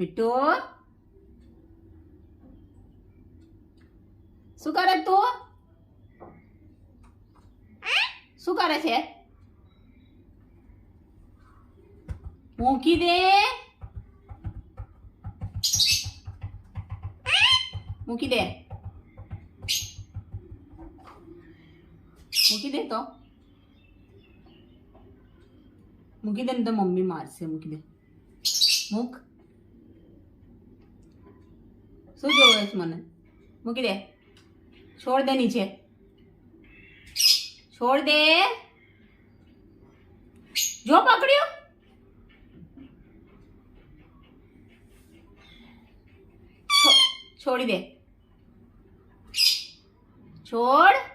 મીઠો શું કરે તું? શું કરે છે? મૂકી દે, મૂકી દે, મૂકી દે તો મૂકી દે ને તો મમ્મી મારશે. મૂકી દે, મૂક. શું જોવે છે મને? મૂકી દે, છોડ દે નીચે, છોડ દે. જો પકડ્યું. છોડી દે, છોડ.